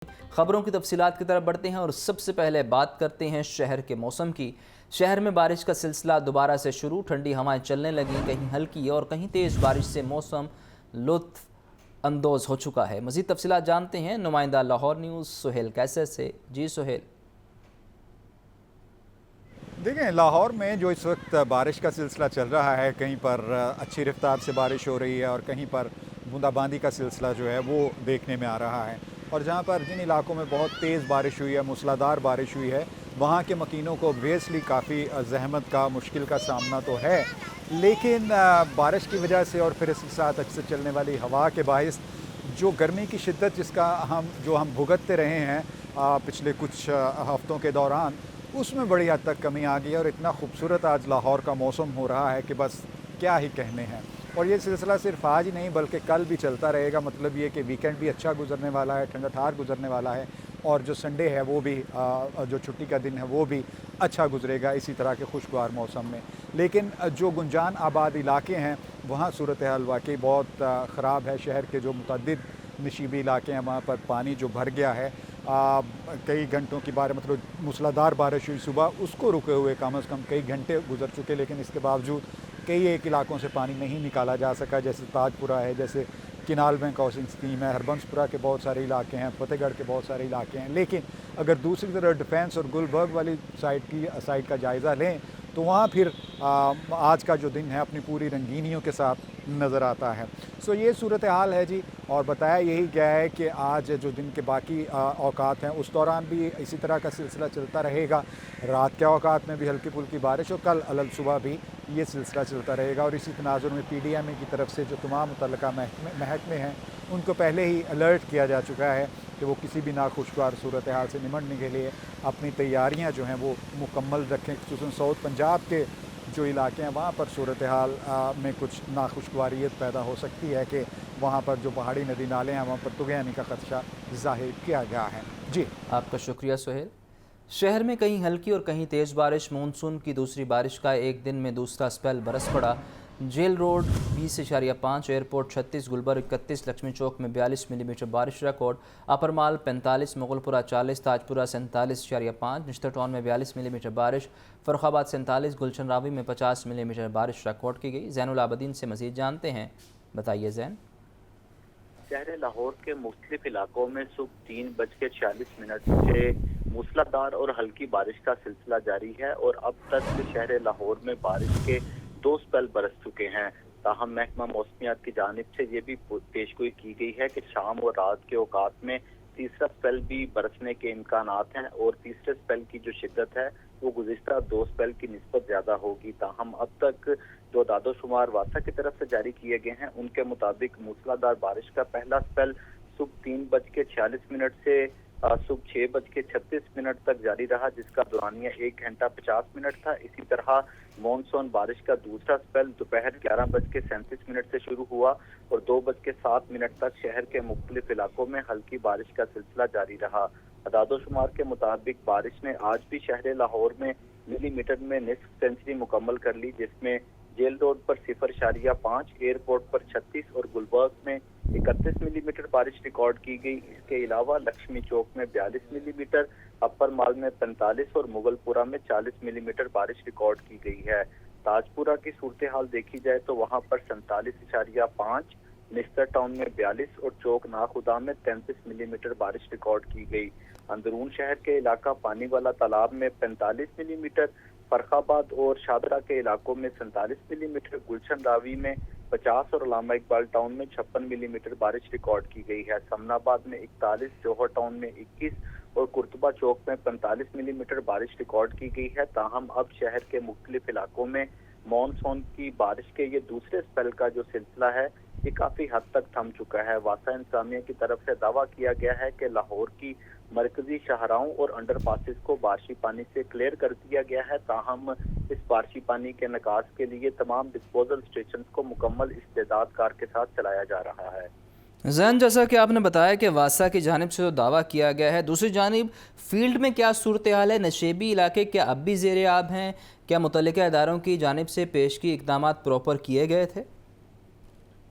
خبروں کی تفصیلات کی طرف بڑھتے ہیں اور سب سے پہلے بات کرتے ہیں شہر کے موسم کی۔ شہر میں بارش کا سلسلہ دوبارہ سے شروع، ٹھنڈی ہوائیں چلنے لگیں، کہیں ہلکی اور کہیں تیز بارش سے موسم لطف اندوز ہو چکا ہے۔ مزید تفصیلات جانتے ہیں نمائندہ لاہور نیوز سہیل کیسر سے۔ جی سہیل۔ دیکھیں، لاہور میں جو اس وقت بارش کا سلسلہ چل رہا ہے، کہیں پر اچھی رفتار سے بارش ہو رہی ہے اور کہیں پر بوندا باندی کا سلسلہ جو ہے وہ دیکھنے میں آ رہا ہے، اور جہاں پر جن علاقوں میں بہت تیز بارش ہوئی ہے، موسلادھار بارش ہوئی ہے، وہاں کے مکینوں کو obviously کافی زحمت کا، مشکل کا سامنا تو ہے، لیکن بارش کی وجہ سے اور پھر اس کے ساتھ اکثر چلنے والی ہوا کے باعث جو گرمی کی شدت جس کا ہم بھگتتے رہے ہیں پچھلے کچھ ہفتوں کے دوران، اس میں بڑی حد تک کمی آ گئی ہے، اور اتنا خوبصورت آج لاہور کا موسم ہو رہا ہے کہ بس کیا ہی کہنے ہیں۔ اور یہ سلسلہ صرف آج ہی نہیں بلکہ کل بھی چلتا رہے گا، مطلب یہ کہ ویکینڈ بھی اچھا گزرنے والا ہے، ٹھنڈا ٹھار گزرنے والا ہے، اور جو سنڈے ہے وہ بھی جو چھٹی کا دن ہے وہ بھی اچھا گزرے گا اسی طرح کے خوشگوار موسم میں۔ لیکن جو گنجان آباد علاقے ہیں وہاں صورتحال واقعی بہت خراب ہے۔ شہر کے جو متعدد نشیبی علاقے ہیں وہاں پر پانی جو بھر گیا ہے، کئی گھنٹوں کی مطلب موسلادھار بارش ہوئی صبح، اس کو رکے ہوئے کم از کم کئی گھنٹے گزر چکے، لیکن اس کے باوجود کئی ایک علاقوں سے پانی نہیں نکالا جا سکا، جیسے تاج پورہ ہے، جیسے کنال بینک ہاؤسنگ اسکیم ہے، ہربنس پورہ کے بہت سارے علاقے ہیں، فتح گڑھ کے بہت سارے علاقے ہیں۔ لیکن اگر دوسری طرف ڈیفینس اور گلبرگ والی سائٹ کا جائزہ لیں تو وہاں پھر آج کا جو دن ہے اپنی پوری رنگینیوں کے ساتھ نظر آتا ہے۔ یہ صورتحال ہے جی، اور بتایا یہی گیا ہے کہ آج جو دن کے باقی اوقات ہیں اس دوران بھی اسی طرح کا سلسلہ چلتا رہے گا، رات کے اوقات میں بھی ہلکی پھلکی بارش، اور کل علل صبح بھی یہ سلسلہ چلتا رہے گا۔ اور اسی تناظر میں PDMA کی طرف سے جو تمام متعلقہ محکمے ہیں ان کو پہلے ہی الرٹ کیا جا چکا ہے کہ وہ کسی بھی ناخوشگوار صورتحال سے نمٹنے کے لیے اپنی تیاریاں جو ہیں وہ مکمل رکھیں، خصوصاً ساؤتھ پنجاب کے جو علاقے ہیں وہاں پر صورتحال میں کچھ ناخوشگواریت پیدا ہو سکتی ہے کہ وہاں پر جو پہاڑی ندی نالے ہیں وہاں پر طغیانی کا خدشہ ظاہر کیا گیا ہے۔ جی آپ کا شکریہ سہیل۔ شہر میں کہیں ہلکی اور کہیں تیز بارش، مونسون کی دوسری بارش کا ایک دن میں دوسرا اسپیل برس پڑا۔ Jail road 20.5، airport 36، Gulberg 31، Lakshmi Chowk میں 42 ملی میٹر بارش ریکارڈ، اپر مال 45، مغل پورہ 40، تاج پورہ 47.5، نشتر ٹاؤن میں 42 ملی میٹر بارش، فروخ آباد 47، گلشن راوی میں 50 ملی میٹر بارش ریکارڈ کی گئی۔ زین العابدین سے مزید جانتے ہیں، بتائیے زین۔ شہر لاہور کے مختلف علاقوں میں صبح 3:46 سے موسلادھار اور ہلکی بارش کا سلسلہ جاری ہے، اور اب تک شہر لاہور میں بارش کے 2 اسپیل برس چکے ہیں۔ تاہم محکمہ موسمیات کی جانب سے یہ بھی پیشگوئی کی گئی ہے کہ شام اور رات کے اوقات میں تیسرا اسپیل بھی برسنے کے امکانات ہیں، اور تیسرے اسپیل کی جو شدت ہے وہ گزشتہ 2 اسپیل کی نسبت زیادہ ہوگی۔ تاہم اب تک جو اعداد و شمار واسا کی طرف سے جاری کیے گئے ہیں ان کے مطابق موسلادھار بارش کا پہلا اسپیل صبح 3:46 سے صبح 6:36 تک جاری رہا، جس کا دورانیہ 1 گھنٹہ 50 منٹ تھا۔ اسی طرح مونسون بارش کا دوسرا اسپیل دوپہر 11:37 سے شروع ہوا، اور 2:07 تک شہر کے مختلف علاقوں میں ہلکی بارش کا سلسلہ جاری رہا۔ اعداد و شمار کے مطابق بارش نے آج بھی شہر لاہور میں ملی میٹر میں نصف سینچری مکمل کر لی، جس میں جیل روڈ پر 0.5، ایئرپورٹ پر 36 اور گلبرگ میں 31 ملی میٹر بارش ریکارڈ کی گئی۔ اس کے علاوہ لکشمی چوک میں 42 ملی میٹر، اپر مال میں 45 اور مغل پورہ میں 40 ملی میٹر بارش ریکارڈ کی گئی ہے۔ تاج پورہ کی صورتحال دیکھی جائے تو وہاں پر 47.5، نشتر ٹاؤن میں 42 اور چوک ناخدا میں 33 ملی میٹر بارش ریکارڈ کی گئی۔ اندرون شہر کے علاقہ پانی والا تالاب میں 45 ملی میٹر، فرخ آباد اور شادرہ کے علاقوں میں 47 ملی میٹر، گلشن راوی میں 50 اور علامہ اقبال ٹاؤن میں 56 ملی میٹر بارش ریکارڈ کی گئی ہے۔ سمن آباد میں 41، جوہر ٹاؤن میں 21 اور قرطبہ چوک میں 45 ملی میٹر بارش ریکارڈ کی گئی ہے۔ تاہم اب شہر کے مختلف علاقوں میں مانسون کی بارش کے یہ دوسرے اسپیل کا جو سلسلہ ہے یہ کافی حد تک تھم چکا ہے۔ واسا انتظامیہ کی طرف سے دعویٰ کیا گیا ہے کہ لاہور کی مرکزی شاہراہوں اور انڈر پاسز کو بارشی پانی سے کلیئر کر دیا گیا ہے، تاہم اس بارشی پانی کے نکاس کے لیے تمام ڈسپوزل اسٹیشنز کو مکمل استعداد کار کے ساتھ چلایا جا رہا ہے۔ زین، جیسا کہ آپ نے بتایا کہ واسا کی جانب سے جو دعویٰ کیا گیا ہے، دوسری جانب فیلڈ میں کیا صورتحال ہے؟ نشیبی علاقے کیا اب بھی زیر آب ہیں؟ کیا متعلقہ اداروں کی جانب سے پیشگی اقدامات پراپر کیے گئے تھے؟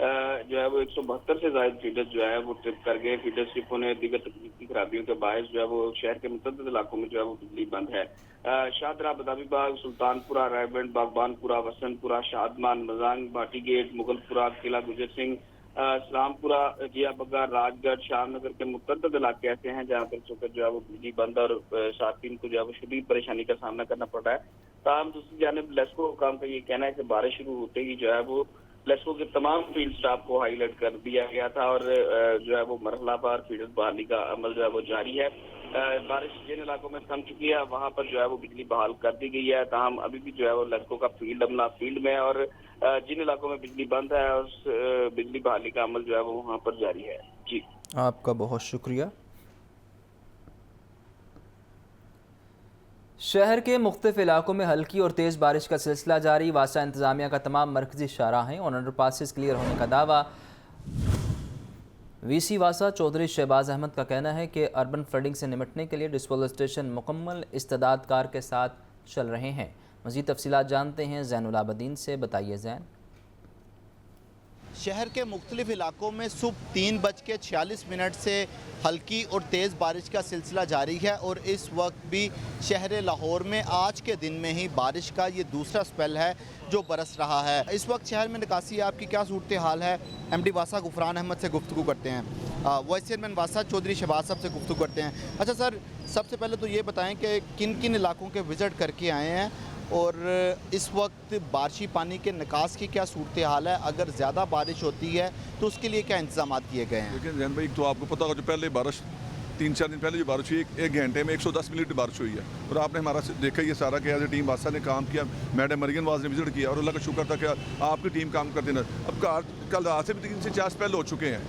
جو ہے وہ 172 سے زائد فیڈرز جو ہے وہ ٹرپ کر گئے. فیڈر اسٹرپوں نے دیگر تکنیکی خرابیوں کے باعث جو ہے وہ شہر کے متعدد علاقوں میں جو ہے وہ بجلی بند ہے. شاہدرہ، بادابی باغ، سلطان پورہ، رائے بنڈ، باغبان پورہ، وسنت پورہ، شادمان، مزانگ، بھاٹی گیٹ، مغل پورہ، قلعہ گجر سنگھ، اسلام پورہ، جیا بگا، راج گڑھ، شام نگر کے متعدد علاقے ایسے ہیں جہاں پر چونکہ جو ہے وہ بجلی بند اور صارفین کو جو ہے وہ شدید پریشانی کا سامنا کرنا پڑ رہا ہے. تاہم دوسری جانب لیسکو حکام کا یہ کہنا ہے کہ بارش شروع ہوتے ہی جو ہے وہ لیسکو کے تمام فیلڈ سٹاف کو ہائی الرٹ کر دیا گیا تھا اور جو ہے وہ مرحلہ وار فیڈر بحالی کا عمل جو ہے وہ جاری ہے. بارش جن علاقوں میں تھم چکی ہے وہاں پر جو ہے وہ بجلی بحال کر دی گئی ہے. تاہم ابھی بھی جو ہے وہ لیسکو کا فیلڈ عملہ فیلڈ میں ہے اور جن علاقوں میں بجلی بند ہے اس بجلی بحالی کا عمل جو ہے وہ وہاں پر جاری ہے. جی آپ کا بہت شکریہ. شہر کے مختلف علاقوں میں ہلکی اور تیز بارش کا سلسلہ جاری. واسا انتظامیہ کا تمام مرکزی شاہراہیں اور انڈر پاسز کلیئر ہونے کا دعویٰ. وی سی واسا چودھری شہباز احمد کا کہنا ہے کہ اربن فلڈنگ سے نمٹنے کے لیے ڈسپوزل اسٹیشن مکمل استعداد کار کے ساتھ چل رہے ہیں. مزید تفصیلات جانتے ہیں زین العابدین سے. بتائیے زین. شہر کے مختلف علاقوں میں صبح 3:46 سے ہلکی اور تیز بارش کا سلسلہ جاری ہے اور اس وقت بھی شہر لاہور میں آج کے دن میں ہی بارش کا یہ دوسرا سپیل ہے جو برس رہا ہے. اس وقت شہر میں نکاسی آپ کی کیا صورتحال ہے؟ ایم ڈی واسا غفران احمد سے گفتگو کرتے ہیں. وائس چیئرمین واسا چودھری شہباز صاحب سے گفتگو کرتے ہیں. اچھا سر، سب سے پہلے تو یہ بتائیں کہ کن کن علاقوں کے وزٹ کر کے آئے ہیں اور اس وقت بارشی پانی کے نکاس کی کیا صورتحال ہے؟ اگر زیادہ بارش ہوتی ہے تو اس کے لیے کیا انتظامات کیے گئے ہیں؟ لیکن زین بھائی تو آپ کو پتہ ہوگا جو پہلے بارش 3-4 دن پہلے جو بارش ہوئی ایک گھنٹے میں 110 منٹ بارش ہوئی ہے اور آپ نے ہمارا دیکھا یہ سارا کہ ایز اے ٹیم واسا نے کام کیا. میڈم مریم واز نے وزٹ کیا اور اللہ کا شکر تھا کہ آپ کی ٹیم کام کرتے ہیں. اب کل رات سے بھی 3 سے 4 سپیل ہو چکے ہیں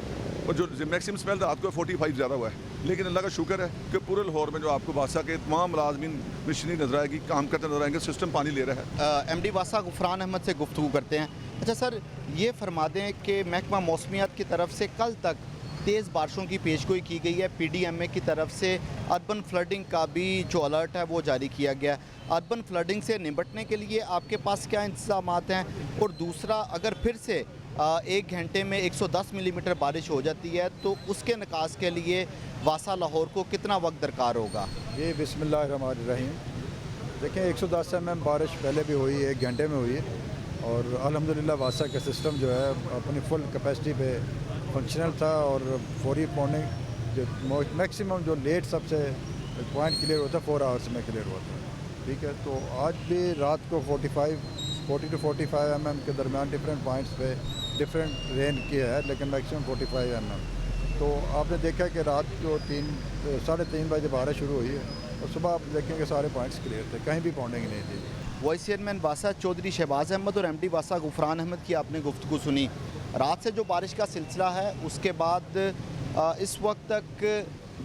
اور جو میکسیمم سپیل رات کو 45 زیادہ ہوا ہے. لیکن اللہ کا شکر ہے کہ پورے لاہور میں جو آپ کو واسا کے تمام ملازمین مشینری نظر آئے گی، کام کرتے نظر آئیں گے، سسٹم پانی لے رہا ہے. ایم ڈی واسا غفران احمد سے گفتگو کرتے ہیں. اچھا سر، یہ فرما دیں کہ محکمہ موسمیات کی طرف سے کل تک تیز بارشوں کی پیشگوئی کی گئی ہے. پی ڈی ایم اے کی طرف سے اربن فلڈنگ کا بھی جو الرٹ ہے وہ جاری کیا گیا. اربن فلڈنگ سے نمٹنے کے لیے آپ کے پاس کیا انتظامات ہیں؟ اور دوسرا، اگر پھر سے 1 گھنٹے میں 110 ملی میٹر بارش ہو جاتی ہے تو اس کے نکاس کے لیے واسا لاہور کو کتنا وقت درکار ہوگا؟ یہ بسم اللہ الرحمن الرحیم. دیکھیں 110 mm بارش پہلے بھی ہوئی 1 گھنٹے میں ہوئی ہے اور الحمدللہ واسا کا سسٹم جو ہے اپنی فل کیپیسٹی پہ فنکشنل تھا اور فوری پوننگ جو میکسیمم جو لیٹ سب سے پوائنٹ کلیئر ہوتا ہے 4 آورس میں کلیئر ہوتا ہے. ٹھیک ہے، تو آج بھی رات کو 40 to 45 mm کے درمیان ڈفرینٹ پوائنٹس پہ ڈفرینٹ رین کیا ہے لیکن میکسیمم 45 mm. تو آپ نے دیکھا کہ رات کو 3:30 بجے بارش شروع ہوئی ہے اور صبح آپ دیکھیں کہ سارے پوائنٹس کلیئر تھے، کہیں بھی پونڈنگ نہیں تھی. وائس چیئرمین واسا چودھری شہباز احمد اور ایم ڈی واسا غفران احمد کی آپ نے گفتگو سنی. رات سے جو بارش کا سلسلہ ہے اس کے بعد اس وقت تک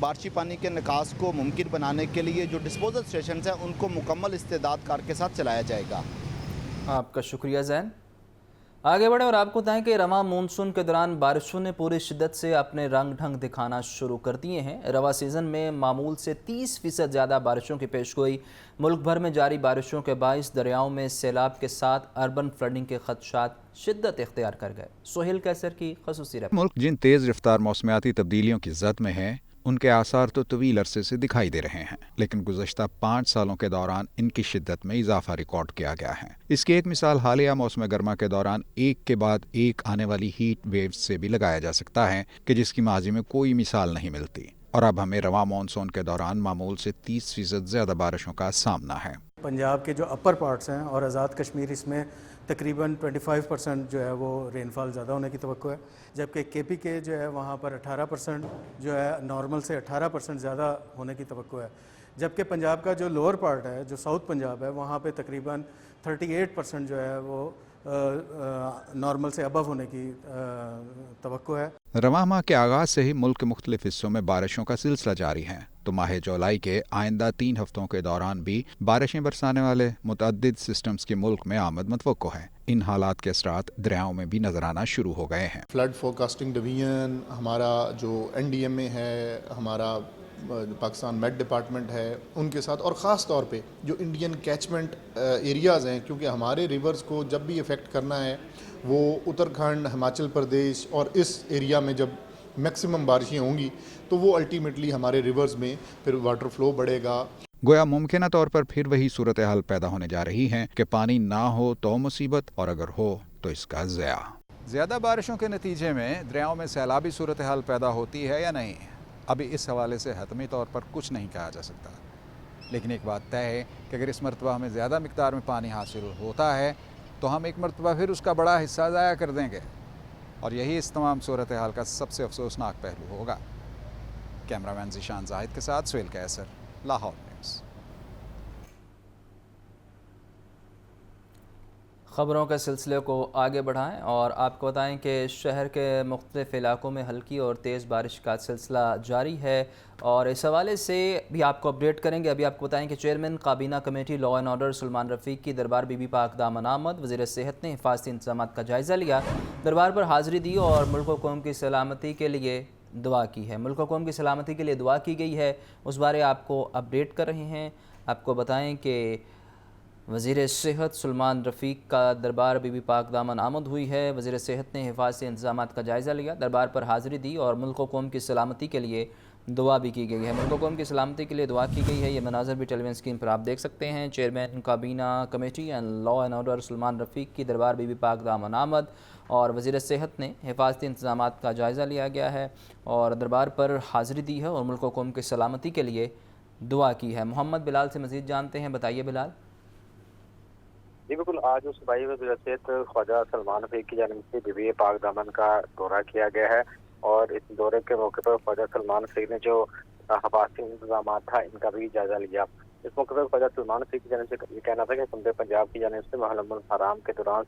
بارشی پانی کے نکاس کو ممکن بنانے کے لیے جو ڈسپوزل اسٹیشنز ہیں ان کو مکمل استعداد کار کے ساتھ چلایا جائے گا. آپ کا شکریہ زین. آگے بڑھیں اور آپ کو بتائیں کہ رواں مونسون کے دوران بارشوں نے پوری شدت سے اپنے رنگ ڈھنگ دکھانا شروع کر دیے ہیں. رواں سیزن میں معمول سے 30% زیادہ بارشوں کی پیشگوئی. ملک بھر میں جاری بارشوں کے باعث دریاؤں میں سیلاب کے ساتھ اربن فلڈنگ کے خدشات شدت اختیار کر گئے. سہیل کیسر کی خصوصی رپورٹ. ملک جن تیز رفتار موسمیاتی تبدیلیوں کی زد میں ہے ان کے آثار تو طویل عرصے سے دکھائی دے رہے ہیں، لیکن گزشتہ 5 سالوں کے دوران ان کی شدت میں اضافہ ریکارڈ کیا گیا ہے. اس کی ایک مثال حالیہ موسم گرما کے دوران ایک کے بعد ایک آنے والی ہیٹ ویوز سے بھی لگایا جا سکتا ہے کہ جس کی ماضی میں کوئی مثال نہیں ملتی. اور اب ہمیں رواں مانسون کے دوران معمول سے 30% زیادہ بارشوں کا سامنا ہے. پنجاب کے جو اپر پارٹس ہیں اور آزاد کشمیر، اس میں تقریباً 25% جو ہے وہ رین فال زیادہ ہونے کی توقع ہے، جبکہ کے پی کے جو ہے وہاں پر 18% جو ہے نارمل سے 18% زیادہ ہونے کی توقع ہے. جبکہ پنجاب کا جو لوور پارٹ ہے، جو ساؤتھ پنجاب ہے، وہاں پہ تقریباً 38% جو ہے وہ نارمل سے ابو ہونے کی توقع ہے. رواں ماہ کے آغاز سے ہی ملک کے مختلف حصوں میں بارشوں کا سلسلہ جاری ہے، تو ماہ جولائی کے آئندہ 3 ہفتوں کے دوران بھی بارشیں برسانے والے متعدد سسٹمز کی ملک میں آمد متوقع ہے. ان حالات کے اثرات دریاؤں میں بھی نظر آنا شروع ہو گئے ہیں. فلڈ فورکاسٹنگ ڈویژن، ہمارا جو این ڈی ایم اے ہے، ہمارا پاکستان میٹ ڈپارٹمنٹ ہے ان کے ساتھ، اور خاص طور پہ جو انڈین کیچمنٹ ایریاز ہیں، کیونکہ ہمارے ریورز کو جب بھی افیکٹ کرنا ہے وہ اتراکھنڈ، ہماچل پردیش اور اس ایریا میں جب میکسیمم بارشیں ہوں گی تو وہ الٹیمیٹلی ہمارے ریورز میں پھر واٹر فلو بڑھے گا. گویا ممکنہ طور پر پھر وہی صورتحال پیدا ہونے جا رہی ہے کہ پانی نہ ہو تو مصیبت، اور اگر ہو تو اس کا ضیاع. زیادہ بارشوں کے نتیجے میں دریاؤں میں سیلابی صورتحال پیدا ہوتی ہے یا نہیں، ابھی اس حوالے سے حتمی طور پر کچھ نہیں کہا جا سکتا، لیکن ایک بات طے ہے کہ اگر اس مرتبہ ہمیں زیادہ مقدار میں پانی حاصل ہوتا ہے تو ہم ایک مرتبہ پھر اس کا بڑا حصہ ضائع کر دیں گے، اور یہی اس تمام صورتحال کا سب سے افسوسناک پہلو ہوگا. کیمرہ مین ذیشان زاہد کے ساتھ سہیل قیصر، لاہور نیوز. خبروں کے سلسلے کو آگے بڑھائیں اور آپ کو بتائیں کہ شہر کے مختلف علاقوں میں ہلکی اور تیز بارش کا سلسلہ جاری ہے، اور اس حوالے سے بھی آپ کو اپڈیٹ کریں گے. ابھی آپ کو بتائیں کہ چیئرمین کابینہ committee law and order Salman Rafiq کی دربار بی بی پاک دامن آمد. وزیر صحت نے حفاظتی انتظامات کا جائزہ لیا، دربار پر حاضری دی اور ملک و قوم کی سلامتی کے لیے دعا کی ہے. ملک و قوم کی سلامتی کے لیے دعا کی گئی ہے، اس بارے آپ کو اپڈیٹ کر رہے ہیں. آپ کو بتائیں کہ وزیر صحت سلمان رفیق کا دربار بی بی پاک دامن آمد ہوئی ہے. وزیر صحت نے حفاظتی انتظامات کا جائزہ لیا، دربار پر حاضری دی اور ملک و قوم کی سلامتی کے لیے دعا بھی کی گئی ہے. ملک و قوم کی سلامتی کے لیے دعا کی گئی ہے، یہ مناظر بھی ٹیلی ویژن اسکرین پر آپ دیکھ سکتے ہیں. چیئرمین کابینہ committee and law and order Salman Rafiq کی دربار بی بی پاک دامن آمد، اور وزیر صحت نے حفاظتی انتظامات کا جائزہ لیا گیا ہے اور دربار پر حاضری دی ہے اور ملک و قوم کی سلامتی کے لیے دعا کی ہے. محمد بلال سے مزید جانتے ہیں، بتائیے بلال. جی بالکل، آج صوبائی وزیر صحت خواجہ سلمان رفیق کی جانب سے بی بی پاک دامن کا دورہ کیا گیا ہے، اور اس دورے کے موقع پر خواجہ سلمان رفیق نے جو حفاظتی انتظامات تھا ان کا بھی جائزہ لیا. اس موقع پر خواجہ سلمان رفیق کی جانب سے یہ کہنا تھا کہ حکومت پنجاب کی جانب سے محرم الحرام کے دوران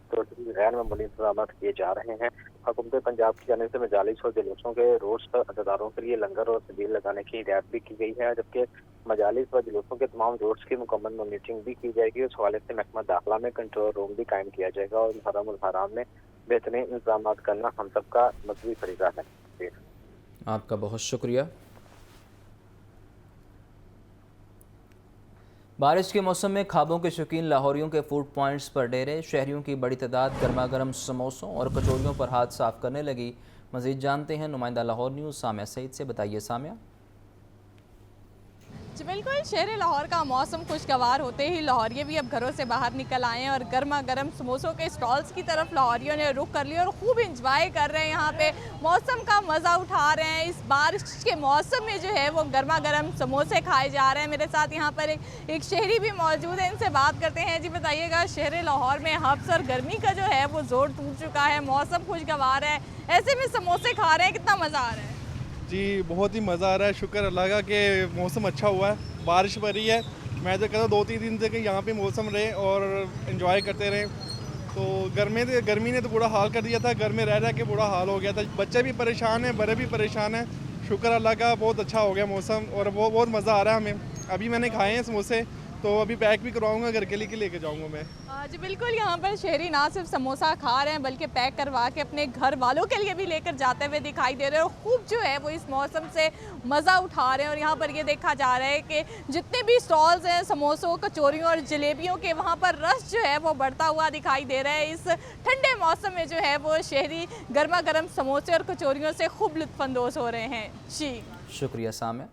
غیر معمولی انتظامات کیے جا رہے ہیں. حکومت پنجاب کی جانب سے مجالس اور جلوسوں کے روز عہدیداروں کے لیے لنگر اور سبیل لگانے کی ہدایت بھی کی گئی ہے، جبکہ مجالس و جلوسوں کے تمام روڈس کی مکمل مانیٹرنگ بھی کی جائے گی. اس حوالے سے محکمہ داخلہ میں کنٹرول روم بھی قائم کیا جائے گا، اور محرم الحرام میں بہترین انتظامات کرنا ہم سب کا مذہبی فریضہ ہے. آپ کا بہت شکریہ. بارش کے موسم میں خوابوں کے شوقین لاہوریوں کے فوڈ پوائنٹس پر ڈیرے، شہریوں کی بڑی تعداد گرما گرم سموسوں اور کچوریوں پر ہاتھ صاف کرنے لگی. مزید جانتے ہیں نمائندہ لاہور نیوز سامعہ سعید سے. بتائیے سامعہ. جی بالکل، شہر لاہور کا موسم خوشگوار ہوتے ہی لاہوریے بھی اب گھروں سے باہر نکل آئے ہیں اور گرما گرم سموسوں کے اسٹالز کی طرف لاہوریوں نے رخ کر لیا اور خوب انجوائے کر رہے ہیں، یہاں پہ موسم کا مزہ اٹھا رہے ہیں. اس بارش کے موسم میں جو ہے وہ گرما گرم سموسے کھائے جا رہے ہیں. میرے ساتھ یہاں پر ایک شہری بھی موجود ہے، ان سے بات کرتے ہیں. جی بتائیے گا، شہر لاہور میں حبس اور گرمی کا جو ہے وہ زور ٹوٹ چکا ہے، موسم خوشگوار ہے، ایسے میں سموسے کھا رہے ہیں، کتنا مزہ آ رہا ہے؟ جی بہت ہی مزہ آ رہا ہے، شکر اللہ کا کہ موسم اچھا ہوا ہے، بارش پڑ رہی ہے. میں تو کہتا ہوں 2-3 دن سے کہ یہاں پہ موسم رہے اور انجوائے کرتے رہیں. تو گرمی نے تو برا حال کر دیا تھا، گھر میں رہ کے برا حال ہو گیا تھا. بچے بھی پریشان ہیں، بڑے بھی پریشان ہیں. شکر اللہ کا بہت اچھا ہو گیا موسم اور بہت مزہ آ رہا ہے ہمیں. ابھی میں نے کھائے ہیں سموسے، تو ابھی پیک بھی کرواؤں گا، گھر کے لیے لے کے جاؤں گا میں. جی بالکل، یہاں پر شہری نہ صرف سموسہ کھا رہے ہیں بلکہ پیک کروا کے اپنے گھر والوں کے لیے بھی لے کر جاتے ہوئے دکھائی دے رہے ہیں، اور خوب جو ہے وہ اس موسم سے مزہ اٹھا رہے ہیں. اور یہاں پر یہ دیکھا جا رہا ہے کہ جتنے بھی سٹالز ہیں سموسوں، کچوریوں اور جلیبیوں کے، وہاں پر رش جو ہے وہ بڑھتا ہوا دکھائی دے رہا ہے. اس ٹھنڈے موسم میں جو ہے وہ شہری گرما گرم سموسے اور کچوریوں سے خوب لطف اندوز ہو رہے ہیں. جی شکریہ سامع.